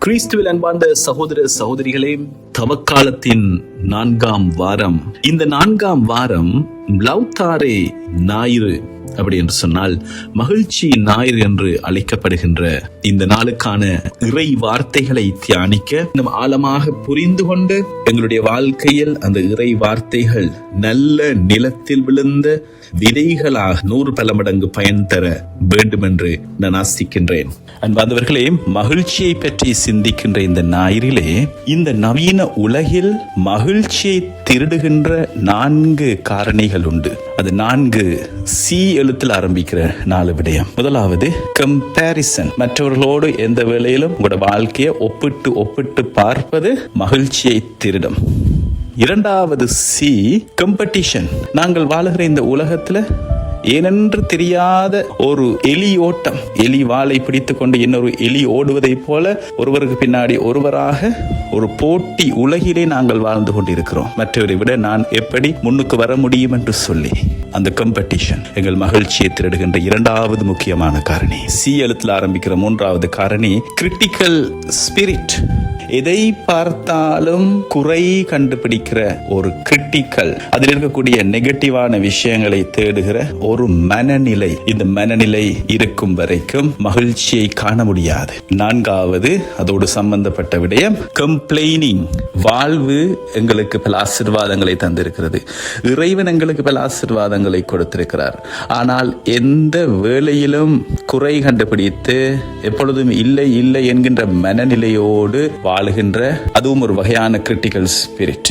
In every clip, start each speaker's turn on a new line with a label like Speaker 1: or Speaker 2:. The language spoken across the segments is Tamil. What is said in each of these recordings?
Speaker 1: கிறிஸ்துவில் அன்பார்ந்த சகோதர சகோதரிகளே, தவக்காலத்தின் 4ஆம் வாரம். இந்த 4ஆம் வாரம் லவ்தாரே ஞாயிறு, அப்படி என்று சொன்னால் மகிழ்ச்சி ஞாயிறு என்று அழைக்கப்படுகின்ற இந்த நாளுக்கான இறை வார்த்தைகளை தியானிக்க நம் ஆழமாக புரிந்து கொண்டு எங்களுடைய வாழ்க்கையில் அந்த இறை வார்த்தைகள் நல்ல நிலத்தில் விழுந்த விதைகளாக 100 பல மடங்கு பயன் தர வேண்டும் என்று நான் ஆசிக்கின்றேன். அன்பார்ந்தவர்களே, மகிழ்ச்சியை பற்றி சிந்திக்கின்ற இந்த ஞாயிறிலே இந்த நவீன உலகில் மகிழ்ச்சியை திருடுகின்ற 4 காரணிகள் உண்டு. அது 4 சி எழுத்தில் ஆரம்பிக்கிற 4 விடயம். முதலாவது கம்பேரிசன். மற்றவர்களோடு எந்த வேளையிலும் உங்களோட வாழ்க்கையை ஒப்பிட்டு பார்ப்பது மகிழ்ச்சியை திருடும். இரண்டாவது சி காம்படிஷன். நாங்கள் வாழுகிற இந்த உலகத்துல ஏனென்று தெரியாத ஒரு எலி ஓட்டம், எலி வாளை பிடித்துக் கொண்டு இன்னொரு எலி ஓடுவதை போல ஒருவருக்கு பின்னாடி ஒருவராக ஒரு போட்டி உலகிலே நாங்கள் வாழ்ந்து கொண்டிருக்கிறோம். மற்றவரை விட நான் எப்படி முன்னுக்கு வர முடியும் என்று சொல்லி அந்த காம்படிஷன் எங்கள் மகிழ்ச்சியை திருடுகின்ற இரண்டாவது முக்கியமான காரணி. சி எழுத்தில் ஆரம்பிக்கிற 3வது காரணி கிரிட்டிக்கல் ஸ்பிரிட். எதை பார்த்தாலும் குறை கண்டுபிடிக்கிற ஒரு கிரிட்டிக்கல், அதில் இருக்கக்கூடிய நெகட்டிவான விஷயங்களை தேடுகிற ஒரு மனநிலை. இந்த மனநிலை இருக்கும் வரைக்கும் மகிழ்ச்சியை காண முடியாது. 4வது அதோடு சம்பந்தப்பட்ட விடயம் கம்ப்ளைனிங். வாழ்வு எங்களுக்கு பல ஆசீர்வாதங்களை தந்திருக்கிறது, இறைவன் எங்களுக்கு பல ஆசீர்வாதங்களை கொடுத்திருக்கிறார். ஆனால் எந்த வேளையிலும் குறை கண்டுபிடித்து எப்பொழுதும் இல்லை இல்லை என்கின்ற மனநிலையோடு வாழுகின்ற, அதுவும் ஒரு வகையான கிரிட்டிக்கல் ஸ்பிரிட்.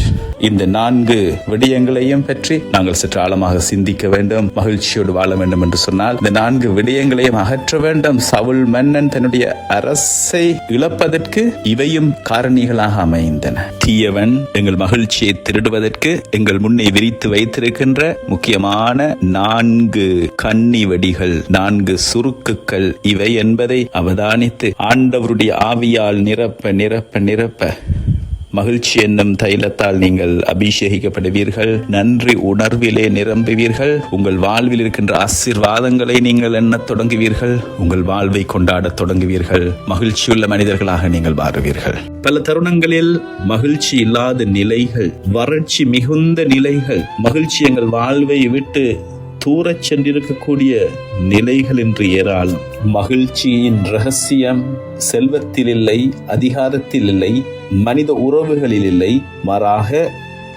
Speaker 1: இந்த 4 விடயங்களையும் பற்றி நாங்கள் சற்று ஆழமாக சிந்திக்க வேண்டும். மகிழ்ச்சியோடு வாழ வேண்டும் என்று சொன்னால் இந்த 4 விடயங்களையும் அகற்ற வேண்டும். சவுல் மன்னன் தன்னுடைய அரசை இழப்பதற்கு இவையும் காரணிகளாக அமைந்தன. தீயவன் எங்கள் மகிழ்ச்சியை திருடுவதற்கு எங்கள் முன்னே விரித்து வைத்திருக்கின்ற முக்கியமான 4 கண்ணி வெடிகள், 4 சுருக்குகள் இவை என்பதை அவதானித்து ஆண்டவருடைய ஆவியால் நிரப்ப நிரப்ப நிரப்ப மகிழ்ச்சி என்னும் தைலத்தால் நீங்கள் அபிஷேகிக்கப்படுவீர்கள். நன்றி உணர்விலே நிரம்புவீர்கள். உங்கள் வாழ்வில் இருக்கின்ற ஆசீர்வாதங்களை நீங்கள் எண்ணத் தொடங்குவீர்கள். உங்கள் வாழ்வை கொண்டாட தொடங்குவீர்கள். மகிழ்ச்சியுள்ள மனிதர்களாக நீங்கள் மாறுவீர்கள். பல தருணங்களில் மகிழ்ச்சி இல்லாத நிலைகள், வறட்சி மிகுந்த நிலைகள், மகிழ்ச்சி எங்கள் வாழ்வை விட்டு தூரச் சென்றிருக்கக்கூடிய நிலைகள் என்று ஏராளம். மகிழ்ச்சியின் ரகசியம் செல்வத்தில் இல்லை, அதிகாரத்தில் இல்லை, மனித உறவுகளில் இல்லை, மாறாக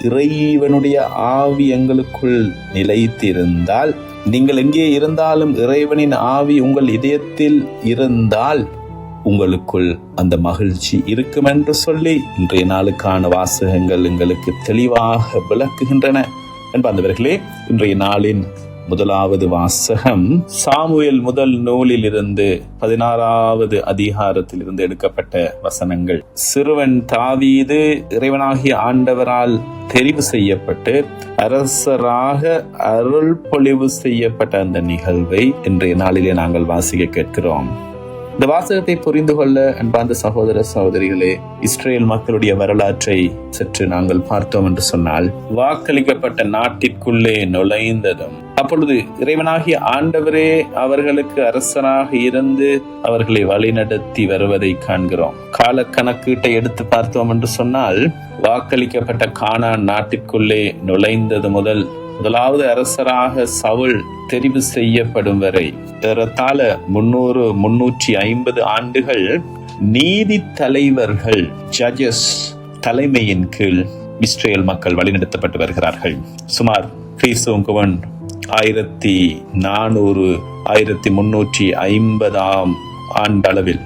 Speaker 1: இறைவனுடைய ஆவி எங்களுக்குள் நிலைத்திருந்தால், நீங்கள் எங்கே இருந்தாலும் இறைவனின் ஆவி உங்கள் இதயத்தில் இருந்தால் உங்களுக்குள் அந்த மகிழ்ச்சி இருக்கும் என்று சொல்லி இன்றைய நாளுக்கான வாசகங்கள் எங்களுக்கு தெளிவாக விளக்குகின்றன. என்பவர்களே, இன்றைய நாளின் முதலாவது வாசகம் சாமுவேல் முதல் நூலில் இருந்து 16வது அதிகாரத்தில் இருந்து எடுக்கப்பட்ட வசனங்கள். சிறுவன் தாவீது இறைவனாகிய ஆண்டவரால் தெரிவு செய்யப்பட்டு அரசராக அருள் பொழிவு செய்யப்பட்ட அந்த நிகழ்வை இன்றைய நாளிலே நாங்கள் வாசிக்க கேட்கிறோம். இந்த வாசகத்தை புரிந்து கொள்ள அன்பார்ந்த சகோதர சகோதரிகளே, இஸ்ரேல் மக்களுடைய வரலாற்றை சற்று நாங்கள் பார்த்தோம் என்று சொன்னால், வாக்களிக்கப்பட்ட நாட்டிற்குள்ளே நுழைந்ததும் அப்பொழுது இறைவனாகிய ஆண்டவரே அவர்களுக்கு அரசராக இருந்து அவர்களை வழிநடத்தி வருவதை காண்கிறோம். கால கணக்கீட்டை எடுத்து பார்த்தோம் என்று சொன்னால், வாக்களிக்கப்பட்ட கானான் நாட்டிற்குள்ளே நுழைந்தது முதலாவது அரசராக சவுல் தெரிவு செய்யப்படும் வரை ஏறத்தாழ 350 ஆண்டுகள் நீதி தலைவர்கள், ஜட்ஜஸ் தலைமையின் கீழ் இஸ்ரேல் மக்கள் வழிநடத்தப்பட்டு வருகிறார்கள். சுமார் கிறிஸ்துவுக்கு 1400 1350 ஆண்டளவில்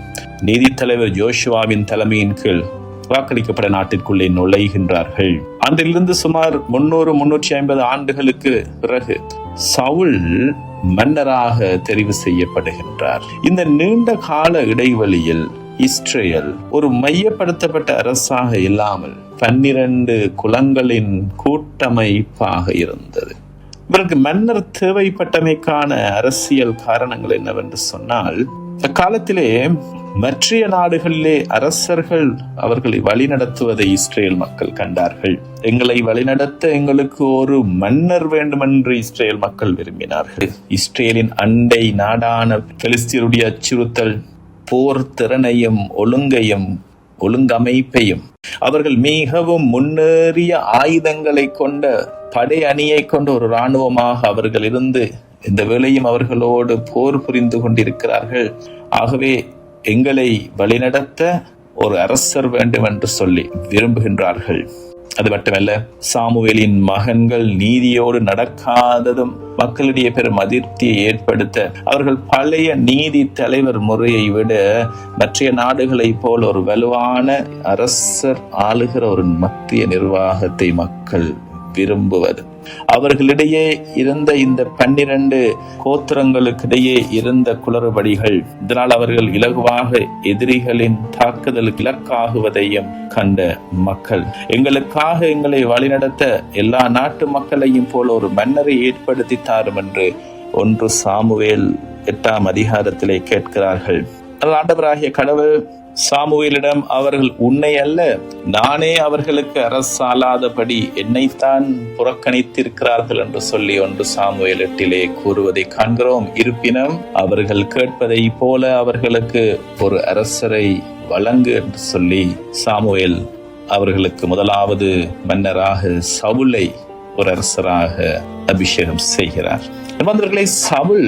Speaker 1: நீதி தலைவர் ஜோஷுவாவின் தலைமையின் கீழ் வாக்களிக்கப்பட்ட நாட்டிற்குள்ளே நுழைகின்றார்கள். அன்றிலிருந்து சுமார் 350 ஆண்டுகளுக்கு பிறகு சவுல் மன்னராக தெரிவு செய்யப்படுகின்றார். இந்த நீண்ட கால இடைவெளியில் இஸ்ரேல் ஒரு மையப்படுத்தப்பட்ட அரசாக இல்லாமல் 12 குலங்களின் கூட்டமைப்பாக இருந்தது. இவருக்கு மன்னர் தேவைப்பட்டமைக்கான அரசியல் காரணங்கள் என்னவென்று சொன்னால், அக்காலத்திலே மற்ற நாடுகளிலே அரசர்கள் அவர்களை வழிநடத்துவதை இஸ்ரேல் மக்கள் கண்டார்கள். எங்களை வழிநடத்த எங்களுக்கு ஒரு மன்னர் வேண்டும் என்று இஸ்ரேல் மக்கள் விரும்பினார்கள். இஸ்ரேலின் அண்டை நாடான பெலிஸ்தீனுடைய அச்சுறுத்தல் போர் திறனையும் ஒழுங்கையும் ஒழுங்கமைப்பையும், அவர்கள் மிகவும் முன்னேறிய ஆயுதங்களை கொண்ட படை அணியை கொண்ட ஒரு இராணுவமாக அவர்கள் இருந்து இந்த வேளையும் அவர்களோடு போர் புரிந்து கொண்டிருக்கிறார்கள். ஆகவே எங்களை வழிநடத்த ஒரு அரசர் வேண்டும் என்று சொல்லி விரும்புகின்றார்கள். அது மட்டுமல்ல, சாமுவேலின் மகன்கள் நீதியோடு நடக்காததும் மக்களிடையே பெரும் அதிருப்தியை ஏற்படுத்த அவர்கள் பழைய நீதி தலைவர் முறையை விட மற்ற நாடுகளை போல் ஒரு வலுவான அரசர் ஆளுகிற ஒரு மத்திய நிர்வாகத்தை மக்கள் விரும்புவது, அவர்களிடையே இருந்த இந்த 12 கோத்திரங்களுக்கிடையே இருந்த குளறுபடிகள், இதனால் அவர்கள் இலகுவாக எதிரிகளின் தாக்குதலுக்கு இலக்காகுவதையும் கண்ட மக்கள், எங்களுக்காக எங்களை வழிநடத்த எல்லா நாட்டு மக்களையும் போல ஒரு மன்னரை ஏற்படுத்தி தாரும் என்று 1 சாமுவேல் 8ஆம் அதிகாரத்திலே கேட்கிறார்கள். ஆண்டவராகிய கடவுள் சாமுவேலிடம், அவர்கள் உன்னை அல்ல, நானே அவர்களுக்கு அரசாளாதபடி என்னைத்தான் புறக்கணித்திருக்கிறார்கள் என்று சொல்லி 1 சாமுவேல் 8 கூறுவதை காண்கிறோம். இருப்பினும் அவர்கள் கேட்பதை போல அவர்களுக்கு ஒரு அரசரை வழங்கு என்று சொல்லி சாமுவேல் அவர்களுக்கு முதலாவது மன்னராக சவுலை ஒரு அரசராக அபிஷேகம் செய்கிறார். சவுல்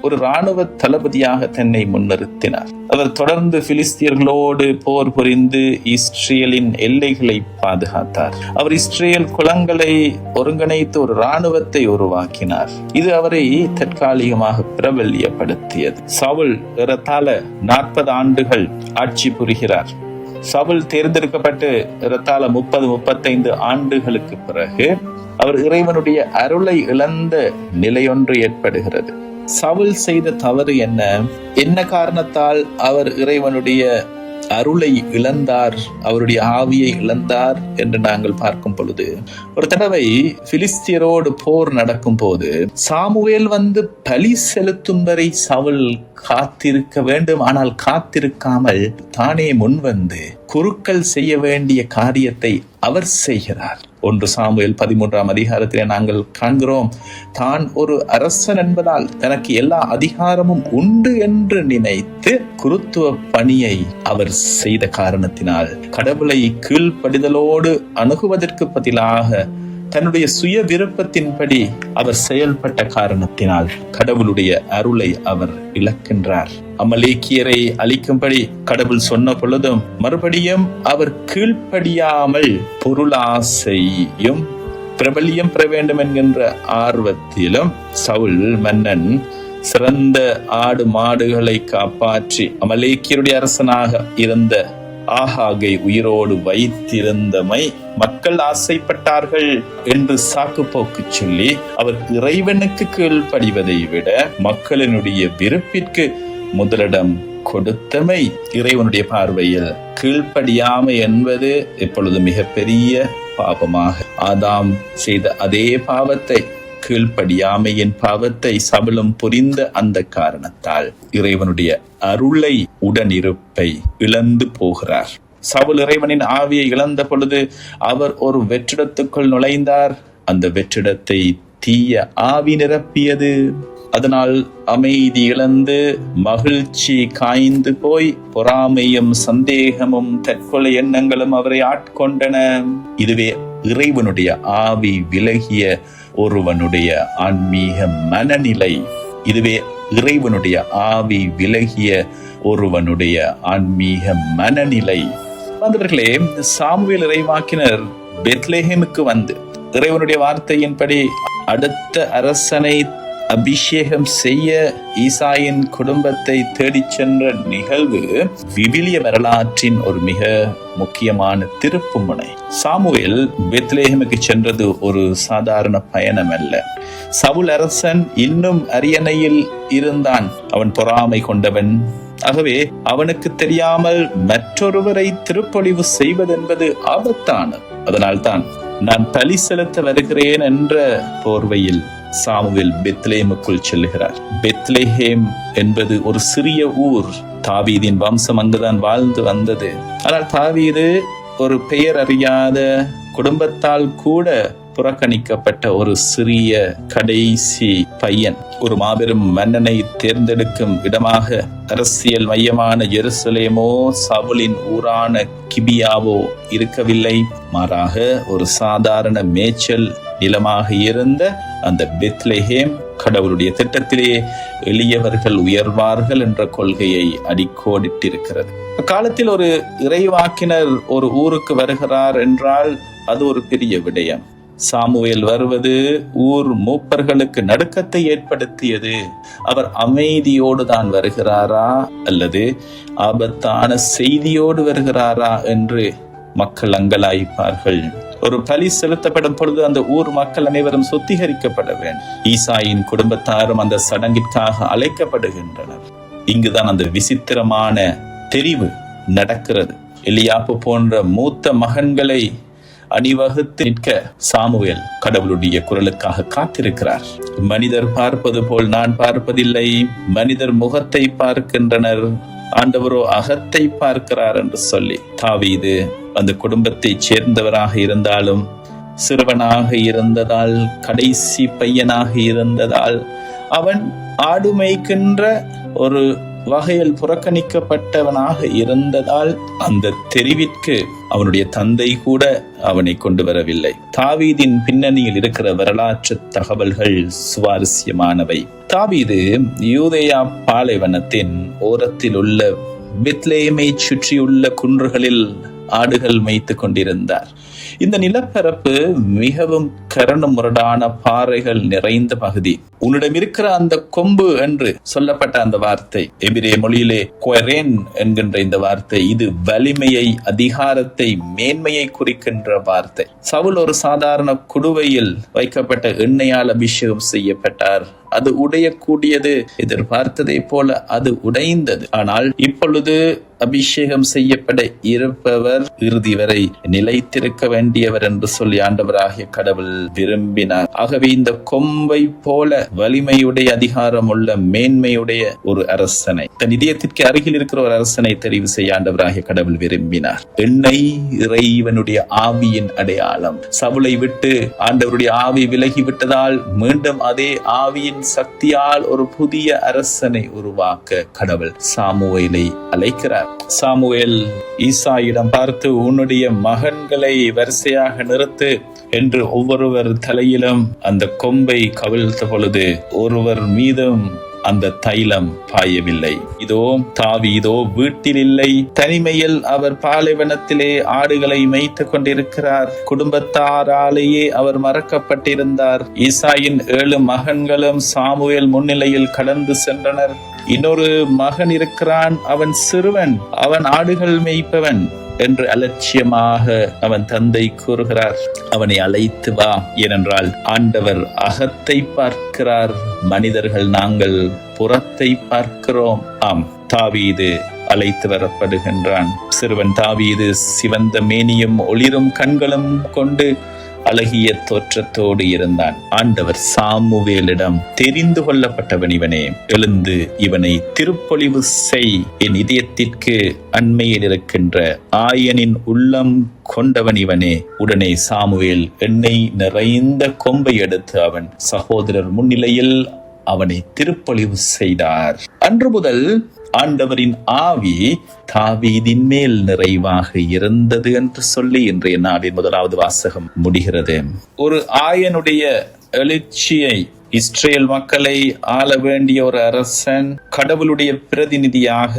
Speaker 1: ஒரு இராணுவ தளபதியாக தன்னை முன்னிறுத்தினார். அவர் தொடர்ந்து பிலிஸ்தியர்களோடு போர் புரிந்து இஸ்ரேலின் எல்லைகளை பாதுகாத்தார். அவர் இஸ்ரேல் குலங்களை ஒருங்கிணைத்து ஒரு இராணுவத்தை உருவாக்கினார். இது அவரை தற்காலிகமாக பிரபல்யப்படுத்தியது. சவுல் ஏறத்தாழ 40 ஆண்டுகள் ஆட்சி புரிகிறார். சவுல் தேர்ந்தெடுக்கப்பட்டு ஏறத்தாழ 30-35 ஆண்டுகளுக்கு பிறகு அவர் இறைவனுடைய அருளை இழந்த நிலையொன்று ஏற்படுகிறது. சவுல் செய்த தவறு என்ன காரணத்தால் அவர் இறைவனுடைய அருளை இழந்தார், அவருடைய ஆவியை இழந்தார் என்று நாங்கள் பார்க்கும் பொழுது, ஒரு தடவை பிலிஸ்தியரோடு போர் நடக்கும் போது சாமுவேல் வந்து பலி செலுத்தும் வரை சவுல் காத்திருக்க வேண்டும். ஆனால் காத்திருக்காமல் தானே முன்வந்து குருக்கள் செய்ய வேண்டிய காரியத்தை அவர் செய்கிறார். 1 சாமுவேல் 13ஆம் அதிகாரத்திலே நாங்கள் காண்கிறோம், தான் ஒரு அரசன் என்பதால் தனக்கு எல்லா அதிகாரமும் உண்டு என்று நினைத்து குருத்துவ பணியை அவர் செய்த காரணத்தினால், கடவுளை கீழ்ப்படிதலோடு அணுகுவதற்கு பதிலாக தன்னுடைய சுய விருப்பத்தின்படி அவர் செயல்பட்ட காரணத்தினால் கடவுளுடைய அருளை அவர் இழக்கின்றார். அமலேக்கியரை அழிக்கும்படி கடவுள் சொன்ன பொழுதும் மறுபடியும் அவர் கீழ்ப்படியாமல் பொருளாசையும் பிரபல்யம் பெற வேண்டும் என்கின்ற ஆர்வத்திலும் சவுல் மன்னன் சிறந்த ஆடு மாடுகளை காப்பாற்றி அமலேக்கியருடைய அரசனாக இருந்த ஆகாகை உயிரோடு வைத்திருந்தமை மக்கள் ஆசைப்பட்டார்கள் என்று சாக்கு போக்கு சொல்லி அவர் இறைவனுக்கு கீழ்ப்படிவதை விட மக்களினுடைய விருப்பிற்கு முதலிடம் கொடுத்தமை இறைவனுடைய பார்வையில் கீழ்ப்படியாமை என்பது இப்பொழுது மிகப்பெரிய பாவமாக, ஆதாம் செய்த அதே பாவத்தை, கீழ்ப்படியாமையின் பாவத்தை சவுலும் புரிந்த அந்த காரணத்தால் இறைவனுடைய அருளை உடனிருப்பை இழந்து போகிறார். சவுல் இறைவனின் ஆவியை இழந்த பொழுது அவர் ஒரு வெற்றிடத்துக்குள் நுழைந்தார். அந்த வெற்றிடத்தை தீய ஆவி நிரப்பியது. அதனால் அமைதி இழந்து மகிழ்ச்சி காய்ந்து போய் பொறாமையும் சந்தேகமும் தற்கொலை எண்ணங்களும் அவரை ஆட்கொண்டன. இதுவே இறைவனுடைய ஆவி விலகிய ஒருவனுடைய ஆன்மீக மனநிலை. இதுவே இறைவனுடைய ஆவி விலகிய ஒருவனுடைய ஆன்மீக மனநிலை. வந்தவர்களே, சாமுவேல் இறைவாக்கினர் பெத்லெஹேமுக்கு வந்து இறைவனுடைய வார்த்தையின்படி அடுத்த அரசனை அபிஷேகம் செய்ய ஈசாயின் குடும்பத்தை தேடிச் சென்ற நிகழ்வு விவிலிய வரலாற்றின் ஒரு மிக முக்கியமான திருப்பு முனை. சாமுவேல் பெத்லெஹேமுக்கு சென்றது ஒரு சாதாரண பயணம் அல்ல. சவுல் அரசன் இன்னும் அரியணையில் இருந்தான். அவன் பொறாமை கொண்டவன். ஆகவே அவனுக்கு தெரியாமல் மற்றொருவரை திருப்பொழிவு செய்வதென்பது ஆபத்தானது. அதனால்தான் நான் பலி செலுத்த வருகிறேன் என்ற போர்வையில் சாமுவேல் பெத்லெஹேமுக்குள் செல்லுகிறார். பெத்லெஹேம் என்பது ஒரு சிறிய ஊர். தாவீதின் வம்சம் அங்குதான் வாழ்ந்து வந்தது. ஆனால் தாவீது ஒரு பெயர் அறியாத குடும்பத்தால் கூட புறக்கணிக்கப்பட்ட ஒரு சிறிய கடைசி பையன். ஒரு மாபெரும் மன்னனை தேர்ந்தெடுக்கும் இடமாக அரசியல் மையமான எருசலேமோ சவுலின் ஊரான கிபியாவோ இருக்கவில்லை. மாறாக ஒரு சாதாரண மேய்ச்சல் நிலமாக இருந்த அந்த பெத்லெஹேம் கடவுளுடைய திட்டத்திலே எளியவர்கள் உயர்வார்கள் என்ற கொள்கையை அடிக்கோடிட்டிருக்கிறது. காலத்தில் ஒரு இறைவாக்கினர் ஒரு ஊருக்கு வருகிறார் என்றால் அது ஒரு பெரிய விடயம். சாமுவேல் வருவது ஊர் மூப்பர்களுக்கு நடுக்கத்தை ஏற்படுத்தியது. அவர் அமைதியோடு தான் வருகிறாரா அல்லது ஆபத்தான செய்தியோடு வருகிறாரா என்று மக்கள் அங்கலாய்ப்பார்கள். ஒரு பலி செலுத்தப்படும் பொழுது அந்த ஊர் மக்கள் அனைவரும் சுத்திகரிக்கப்பட வேண்டும். ஈசாயின் குடும்பத்தாரும் அந்த சடங்கிற்காக அழைக்கப்படுகின்றனர். இங்குதான் அந்த விசித்திரமான தெரிவு நடக்கிறது. எலியாப்பு போன்ற மூத்த மகன்களை அணிவகுத்து நிற்க சாமுவேல் கடவுளுடைய குரலுக்காக காத்திருக்கிறார். மனிதர் பார்ப்பது போல் நான் பார்ப்பதில்லை, மனிதர் முகத்தை பார்க்கின்றனர், ஆண்டவரோ அகத்தை பார்க்கிறார் என்று சொல்லி தாவீது அந்த குடும்பத்தை சேர்ந்தவராக இருந்தாலும் சிறுவனாக இருந்ததால், கடைசி பையனாக இருந்ததால், அவன் ஆடு மேய்க்கின்ற ஒரு வகையில் புறக்கணிக்கப்பட்டவனாக இருந்ததால் அந்த தெரிவிற்கு அவனுடைய தந்தை கூட அவனை கொண்டு வரவில்லை. தாவீதின் பின்னணியில் இருக்கிற வரலாற்று தகவல்கள் சுவாரஸ்யமானவை. தாவீது யூதேயா பாலைவனத்தின் ஓரத்தில் உள்ள பெத்லெஹேமை சுற்றியுள்ள குன்றுகளில் ஆடுகள் மேய்த்து கொண்டிருந்தார். இந்த நிலப்பரப்பு மிகவும் கரடு முரடான பாறைகள் நிறைந்த பகுதி. உன்னிடம் இருக்கிற அந்த கொம்பு என்று சொல்லப்பட்ட அந்த வார்த்தை எபிரேய மொழியிலே கொரேன் என்கின்ற இந்த வார்த்தை, இது வலிமையை, அதிகாரத்தை, மேன்மையை குறிக்கின்ற வார்த்தை. சவுல் ஒரு சாதாரண குடுவையில் வைக்கப்பட்ட எண்ணெயால் அபிஷேகம் செய்யப்பட்டார். அது உடையக்கூடியது. எதிர்பார்த்ததை போல அது உடைந்தது. ஆனால் இப்பொழுது அபிஷேகம் செய்யப்பட இருப்பவர் இறுதி வரை நிலைத்திருக்க வேண்டியவர் என்று சொல்லி ஆண்டவராகிய கடவுள் விரும்பினார். ஆகவே இந்த கொம்பை போல வலிமையுடைய, அதிகாரம் உள்ள, மேன்மையுடைய ஒரு அரசனை, தன் இதயத்திற்கு அருகில் இருக்கிற ஒரு அரசனை தெரிவு செய்ய ஆண்டவராகிய கடவுள் விரும்பினார். எண்ணெய் இறைவனுடைய ஆவியின் அடையாளம். சவுலை விட்டு ஆண்டவருடைய ஆவி விலகி விட்டதால் மீண்டும் அதே ஆவியின் சக்தியால் ஒரு புதிய அரசனை உருவாக்க கடவுள் சாமுவேலை அழைக்கிறார். சாமுவேல் ஈசாயிடம் பார்த்து, உன்னுடைய மகன்களை வரிசையாக நிறுத்து என்று ஒவ்வொருவர் தலையிலும் அந்த கொம்பை கவிழ்த்த பொழுது ஒருவர் மீதும் அந்த தைலம் பாயவில்லை. இதோ தாவீதோ வீட்டில் இல்லை, தனிமையில் அவர் பாலைவனத்திலே ஆடுகளை மேய்த்து கொண்டிருக்கிறார். குடும்பத்தாராலேயே அவர் மறக்கப்பட்டிருந்தார். ஈசாயின் 7 மகன்களும் சாமுவேல் முன்னிலையில் கடந்து சென்றனர். இன்னொரு மகன் இருக்கிறான், அவன் சிறுவன், அவன் ஆடுகள் மேய்ப்பவன் என்று அலட்சியமாக அவன் தந்தை கூறுகிறார். அவனை அழைத்து வா, ஏனென்றால் ஆண்டவர் அகத்தை பார்க்கிறார், மனிதர்கள் நாங்கள் புறத்தை பார்க்கிறோம். ஆம், தாவீது அழைத்து வரப்படுகின்றான். சிறுவன் தாவீது சிவந்த மேனியும் ஒளிரும் கண்களும் கொண்டு அழகிய தோற்றத்தோடு இருந்தான். ஆண்டவர் சாமுவேலிடம், தெரிந்து கொள்ளப்பட்டவன் இவனே, எழுந்து இவனை திருப்பொழிவு செய், என் இதயத்திற்கு அண்மையில் இருக்கின்ற ஆயனின் உள்ளம் கொண்டவன் இவனே. உடனே சாமுவேல் எண்ணெய் நிறைந்த கொம்பை எடுத்து அவன் சகோதரர் முன்னிலையில் அவனை திருப்பொழிவு செய்தார். அன்று முதல் ஆண்டவரின் ஆவி தாவீதின் மேல் நிறைவாக இருந்தது என்று சொல்லி இன்றைய நாளின் முதலாவது வாசகம் முடிகிறது. ஒரு ஆயனுடைய எழுச்சியை, இஸ்ரேல் மக்களை ஆள வேண்டிய ஒரு அரசன் கடவுளுடைய பிரதிநிதியாக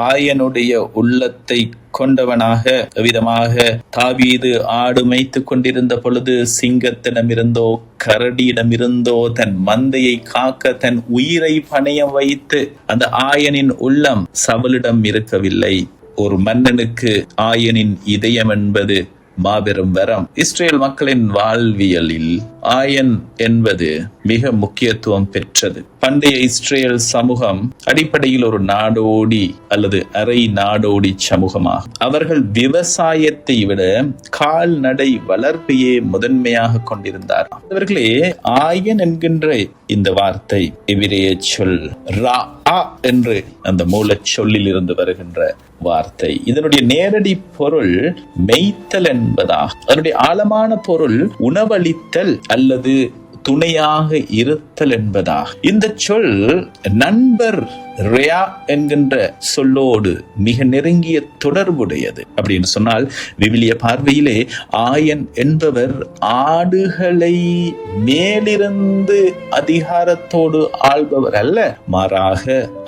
Speaker 1: ஆயனுடைய உள்ளத்தை கொண்டவனாக விதமாக தாவீது ஆடு மேய்த்து கொண்டிருந்த பொழுது சிங்கத்திடமிருந்தோ கரடியிடமிருந்தோ தன் மந்தையை காக்க தன் உயிரை பணயம் வைத்து அந்த ஆயனின் உள்ளம் சவுலிடம் இருக்கவில்லை. ஒரு மன்னனுக்கு ஆயனின் இதயம் என்பது மாபெரும் வரம். இஸ்ரேல் மக்களின் வாழ்வியலில் ஆயன் என்பது மிக முக்கியத்துவம் பெற்றது. பண்டைய இஸ்ரேல் சமூகம் அடிப்படையில் ஒரு நாடோடி அல்லது அரை நாடோடி சமூகமாகும். அவர்கள் விவசாயத்தை விட கால்நடை வளர்ப்பையே முதன்மையாக கொண்டிருந்தார். அவர்களே ஆயன் என்கின்ற இந்த வார்த்தை எபிரேய சொல் ரா என்று அந்த மூலச் சொல்லில் இருந்து வருகின்ற வார்த்தை. இதனுடைய நேரடி பொருள் மெய்த்தல் என்பதாக. அதனுடைய ஆழமான பொருள் உணவளித்தல் அல்லது துணையாக இருத்தல் என்பதாக. இந்த சொல் நண்பர் ரேயா என்கின்ற சொல்லோடு மிக நெருங்கிய தொடர்புடையது. அப்படின்னு சொன்னால் விவிலிய பார்வையிலே ஆயன் என்பவர் ஆடுகளை மேலிருந்து அதிகாரத்தோடு ஆள்பவர் அல்ல, மாறாக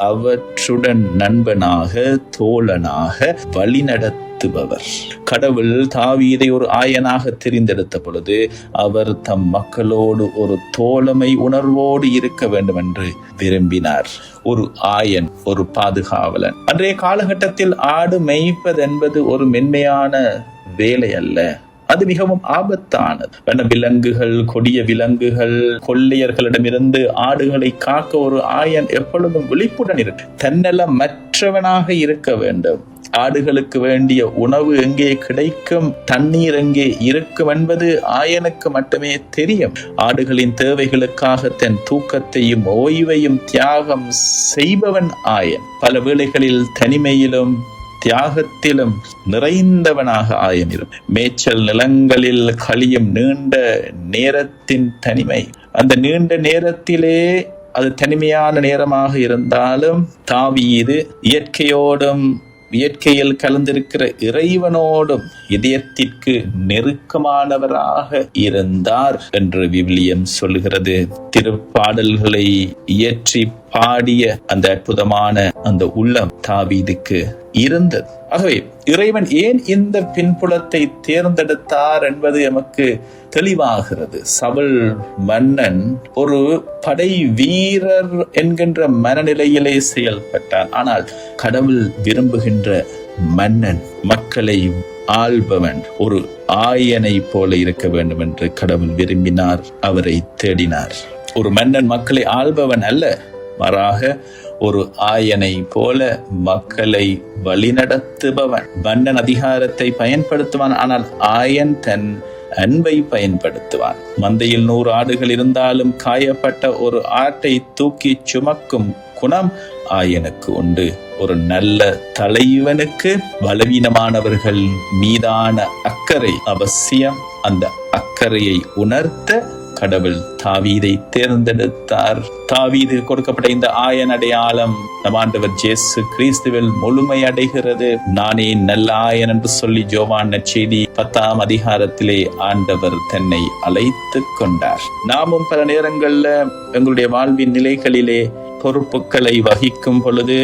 Speaker 1: அவற்றுடன் நண்பனாக தோழனாக வழிநடத்துபவர். கடவுள் தாவீதை ஒரு ஆயனாக தெரிந்தெடுத்த பொழுது அவர் தம் மக்களோடு ஒரு தோழமை உணர்வோடு இருக்க வேண்டும் என்று விரும்பினார். ஒரு ஆயன், ஒரு பாதுகாவலன். அன்றைய காலகட்டத்தில் ஆடு மேய்ப்பது என்பது ஒரு மென்மையான வேலை அல்ல, அது மிகவும் ஆபத்தானது. வன விலங்குகள், கொடிய விலங்குகள், கொள்ளையர்களிடமிருந்து ஆடுகளை காக்க ஒரு ஆயன் எப்பொழுதும் விழிப்புடன் இருக்கு. தன்னலம் மற்றவனாக இருக்க வேண்டும். ஆடுகளுக்கு வேண்டிய உணவு எங்கே கிடைக்கும், தண்ணீர் எங்கே இருக்கும் என்பது ஆயனுக்கு மட்டுமே தெரியும். ஆடுகளின் தேவைகளுக்காக தன் தூக்கத்தையும் ஓய்வையும் தியாகம் செய்பவன் ஆயன். பல வேளைகளில் தனிமையிலும் தியாகத்திலும் நிறைந்தவனாக ஆயனிரும். மேய்ச்சல் நிலங்களில் கழியும் நீண்ட நேரத்தின் தனிமை, அந்த நீண்ட நேரத்திலே அது தனிமையான நேரமாக இருந்தாலும் தாவீது இயற்கையில் கலந்திருக்கிற இறைவனோடும் இதயத்திற்கு நெருக்கமானவராக இருந்தார் என்று விவிலியம் சொல்லுகிறது. திருப்பாடல்களை இயற்றி பாடிய அந்த அற்புதமான அந்த உள்ளம் தாவீதுக்கு இருந்தது. ஆகவே இறைவன் ஏன் இந்த பின்புலத்தை தேர்ந்தெடுத்தார் என்பது நமக்கு தெளிவாகிறது. சவுல் மன்னன் ஒரு படை வீரர் என்கின்ற மனநிலையிலே செயல்பட்டார். ஆனால் கடவுள் விரும்புகின்ற மன்னன், மக்களை ஆள்பவன், ஒரு ஆயனை போல இருக்க வேண்டும் என்று கடவுள் விரும்பினார். அவரை தேடினார். ஒரு மன்னன் மக்களை ஆள்பவன் அல்ல, மாறாக ஒரு ஆயனை போல மக்களை வழிநடத்துபவன். மன்னன் அதிகாரத்தை பயன்படுத்துவான், ஆனால் ஆயன் தன் அன்பை பயன்படுத்துவான். மந்தையில் 100 ஆடுகள் இருந்தாலும் காயப்பட்ட ஒரு ஆட்டை தூக்கி சுமக்கும் குணம் ஆயனுக்கு உண்டு. ஒரு நல்ல தலைவனுக்கு பலவீனமானவர்கள் மீதான அக்கறை அவசியம். அந்த அக்கறையை உணர்த்த கடவுள் தாவீதை தேர்ந்தெடுத்தார். தாவீது கொடுக்கப்பட்ட இந்த ஆயன் அடையாளம் நம் ஆண்டவர் இயேசு கிறிஸ்துவில் முழுமை அடைகிறது. நானே நல்ல ஆயன் என்று சொல்லி யோவான் நற்செய்தி 10ஆம் அதிகாரத்திலே ஆண்டவர் தன்னை அழைத்து கொண்டார். நாமும் பல நேரங்கள்ல எங்களுடைய வாழ்வின் நிலைகளிலே பொறுப்புகளை வகிக்கும் பொழுது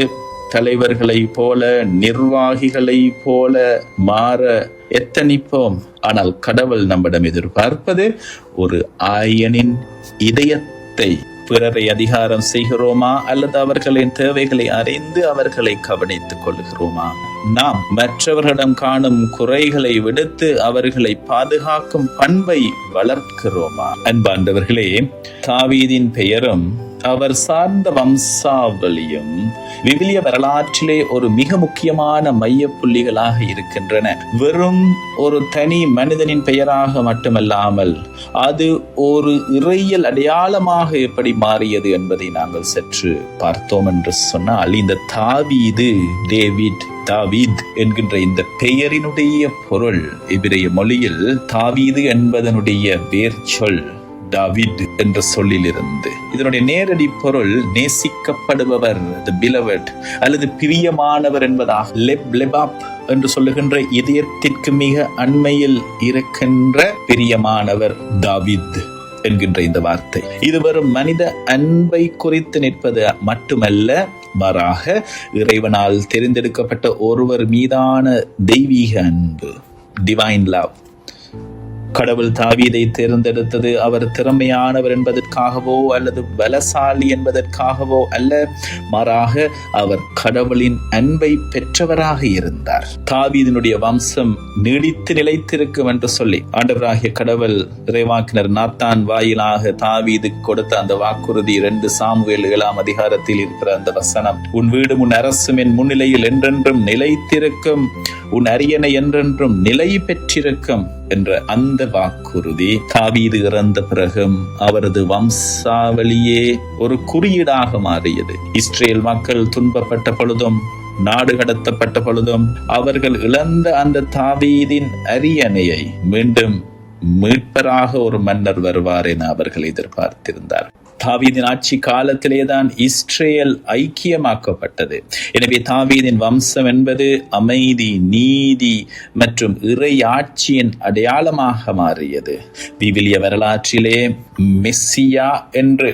Speaker 1: தலைவர்களை போல, நிர்வாகிகளை போல மாற எத்தனிப்போம். ஆனால் கடவுள் நம்மிடம் எதிர்பார்ப்பது ஒரு ஆயனின் இதயத்தை. பிறரை அதிகாரம் செய்கிறோமா அல்லது அவர்களின் தேவைகளை அறிந்து அவர்களை கவனித்துக் கொள்கிறோமா? நாம் மற்றவர்களிடம் காணும் குறைகளை விடுத்து அவர்களை பாதுகாக்கும் பண்பை வளர்க்கிறோமா? அன்பாண்டவர்களே, தாவீதின் பெயரும் அவர் சார்ந்த வம்சாவளியும் விவிலிய வரலாற்றிலே ஒரு மிக முக்கியமான மைய புள்ளிகளாக இருக்கின்றன. வெறும் ஒரு தனி மனிதனின் பெயராக மட்டுமல்லாமல் அது ஒரு இறையியல் அடையாளமாக எப்படி மாறியது என்பதை நாங்கள் சற்று பார்த்தோம் என்று சொன்னால், இந்த தாவீத் என்கின்ற இந்த பெயரினுடைய பொருள் எபிரேய மொழியில் தாவீது என்பதனுடைய வேர் சொல் தாவீத் என்ற சொல்லிலிருந்து. இதனுடைய நேரடி பொருள் நேசிக்கப்படுபவர், the beloved, அல்லது பிரியமானவர் என்பதாக. லெபாப் என்று சொல்லுகின்ற இதயத்திற்கு மிக அண்மையில் இருக்கின்ற பிரியமானவர் தாவீத் என்கின்ற இந்த வார்த்தை. இது வெறும் மனித அன்பை குறித்து நிற்பது மட்டுமல்ல, மாறாக இறைவனால் தெரிந்தெடுக்கப்பட்ட ஒருவர் மீதான தெய்வீக அன்பு, டிவைன் லவ். கடவுள் தாவீதை தேர்ந்தெடுத்தது அவர் திறமையானவர் என்பதற்காகவோ அல்லது பலசாலி என்பதற்காகவோ அல்ல, மாறாக அவர் கடவுளின் அன்பை பெற்றவராக இருந்தார். தாவீதினுடைய வம்சம் நீடித்து நிலைத்திருக்கும் என்று சொல்லி ஆண்டவராகிய கடவுள் இறைவாக்கினர் நாத்தான் வாயிலாக தாவீதுக்கு கொடுத்த அந்த வாக்குறுதி 2 சாமுவேல் 7ஆம் அதிகாரத்தில் இருக்கிற அந்த வசனம், உன் வீடும் உன் அரசும் என் முன்னிலையில் என்றென்றும் நிலைத்திருக்கும், உன் அரியணை என்றென்றும் நிலை பெற்றிருக்கும் என்ற அந்த வாக்குறுதி தாவீது இறந்த பிறகும் அவரது வம்சாவளியே ஒரு குறியீடாக மாறியது. இஸ்ரேல் மக்கள் துன்பப்பட்ட பொழுதும், நாடு கடத்தப்பட்ட பொழுதும் அவர்கள் இழந்த அந்த தாவீதின் அரியணையை மீண்டும் மீட்பராக ஒரு மன்னர் வருவார் என அவர்கள் எதிர்பார்த்திருந்தார். தாவீதின் ஆட்சி காலத்திலேதான் இஸ்ரேல் ஐக்கியமாக்கப்பட்டது. எனவே தாவீதின் வம்சம் என்பது அமைதி, நீதி மற்றும் இறை ஆட்சியின் அடையாளமாக மாறியது. விவிலிய வரலாற்றிலே மெஸ்ஸியா என்று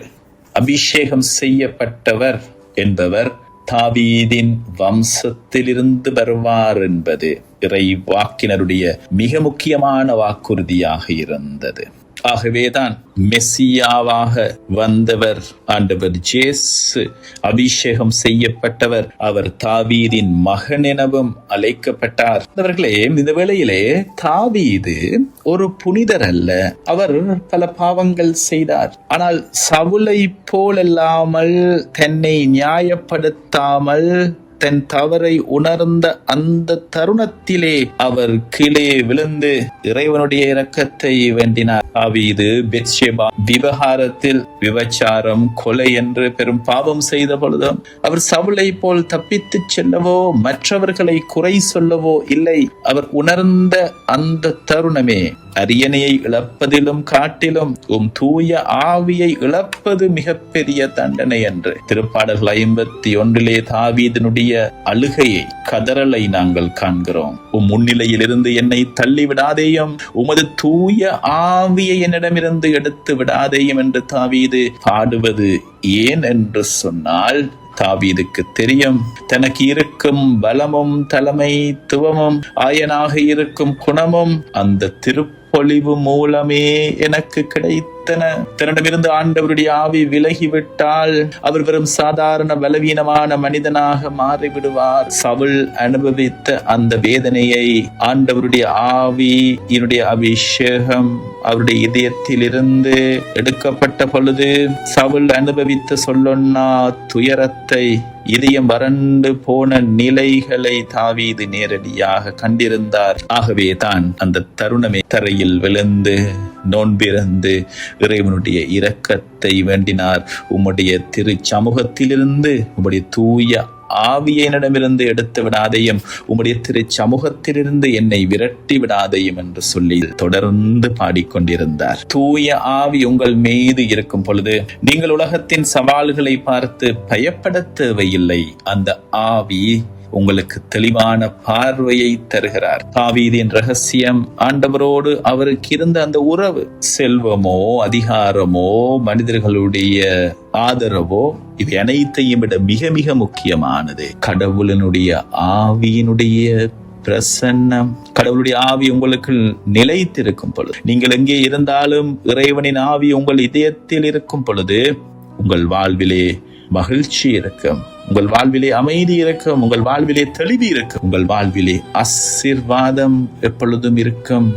Speaker 1: அபிஷேகம் செய்யப்பட்டவர் என்பவர் தாவீதின் வம்சத்திலிருந்து வருவார் என்பது இறை வாக்கினருடைய மிக முக்கியமான வாக்குறுதியாக இருந்தது. ஆகவேதான் மெஸ்ஸியாவாக வந்தவர் ஆண்டவர் இயேசு அபிஷேகம் செய்யப்பட்டவர். அவர் தாவீதின் மகன் எனவும் அழைக்கப்பட்டார். அவர்களே, இந்த வேளையிலே தாவீது ஒரு புனிதர் அல்ல. அவர் பல பாவங்கள் செய்தார். ஆனால் சவுலை போலல்லாமல், தன்னை நியாயப்படுத்தாமல், தன் தவறை உணர்ந்த அந்த தருணத்திலே அவர் கீழே விழுந்து இறைவனுடைய இரக்கத்தை வேண்டினார். தாவீது பெத்ஷெபா விவகாரத்தில் விபச்சாரம், கொலை என்று பெரும் பாவம் செய்த பொழுதும் அவர் சவுலை போல் தப்பித்து செல்லவோ மற்றவர்களை குறை சொல்லவோ இல்லை. அவர் உணர்ந்த அந்த தருணமே, அரியணையை இழப்பதிலும் காட்டிலும் தூய ஆவியை இழப்பது மிகப்பெரிய தண்டனை என்று திருப்பாடல்கள் 51 தாவீதினுடைய அழுகையை, கதறலை நாங்கள் காண்கிறோம். முன்னிலையில் இருந்து என்னை தள்ளி விடாதேயும், உமது தூய ஆவியை என்னிடமிருந்து எடுத்து விடாதேயும் என்று தாவீது பாடுவது ஏன் என்று சொன்னால், தாவீதுக்கு தெரியும், தனக்கு இருக்கும் பலமும் தலைமைத்துவமும் ஆயனாக இருக்கும் குணமும் அந்த திருப்பொழிவு மூலமே எனக்கு கிடைத்தன. தன்னிடமிருந்து ஆண்டவருடைய ஆவி விலகிவிட்டால் அவர் வெறும் சாதாரண பலவீனமான மனிதனாக மாறிவிடுவார். சவுல் அனுபவித்த அந்த வேதனையை ஆண்டவருடைய ஆவி, என்னுடைய அபிஷேகம் அவருடைய இதயத்தில் இருந்து எடுக்கப்பட்ட பொழுது சவுல் அனுபவித்த சொல்லொன்னா துயரத்தை, இதயம் வறண்டு போன நிலைகளை தாவீது நேரடியாக கண்டிருந்தார். ஆகவே தான் அந்த தருணமே தரையில் விழுந்து நோன்பிறந்து இறைவனுடைய இரக்கத்தை வேண்டினார். உம்முடைய திரு சமூகத்திலிருந்து உம்முடைய தூய ஆவியினிடமிருந்து எடுத்து விடாதையும், உம்முடைய திரு சமூகத்திலிருந்து என்னை விரட்டி விடாதையும் என்று சொல்லி தொடர்ந்து பாடிக்கொண்டிருந்தார். தூய ஆவி உங்கள் மீது இருக்கும் பொழுது நீங்கள் உலகத்தின் சவால்களை பார்த்து பயப்பட தேவையில்லை. அந்த ஆவி உங்களுக்கு தெளிவான பார்வையை தருகிறார். தாவீதின் ரகசியம் ஆண்டவரோடு அவருக்கு இருந்த அந்த உறவு. செல்வமோ, அதிகாரமோ, மனிதர்களுடைய ஆதரவோ, இது அனைத்தையும் விட மிக மிக முக்கியமானது கடவுளினுடைய ஆவியினுடைய பிரசன்னம். கடவுளுடைய ஆவி உங்களுக்கு நிலைத்திருக்கும் பொழுது, நீங்கள் எங்கே இருந்தாலும் இறைவனின் ஆவி உங்கள் இதயத்தில் இருக்கும் பொழுது உங்கள் வாழ்விலே மகிழ்ச்சி இருக்கும், உங்கள் வாழ்விலே அமைதி இருக்கும், உங்கள் வாழ்விலே தெளிவு இருக்கும், உங்கள் வாழ்விலே ஆசீர்வாதம் எப்பொழுதும் இருக்கும்.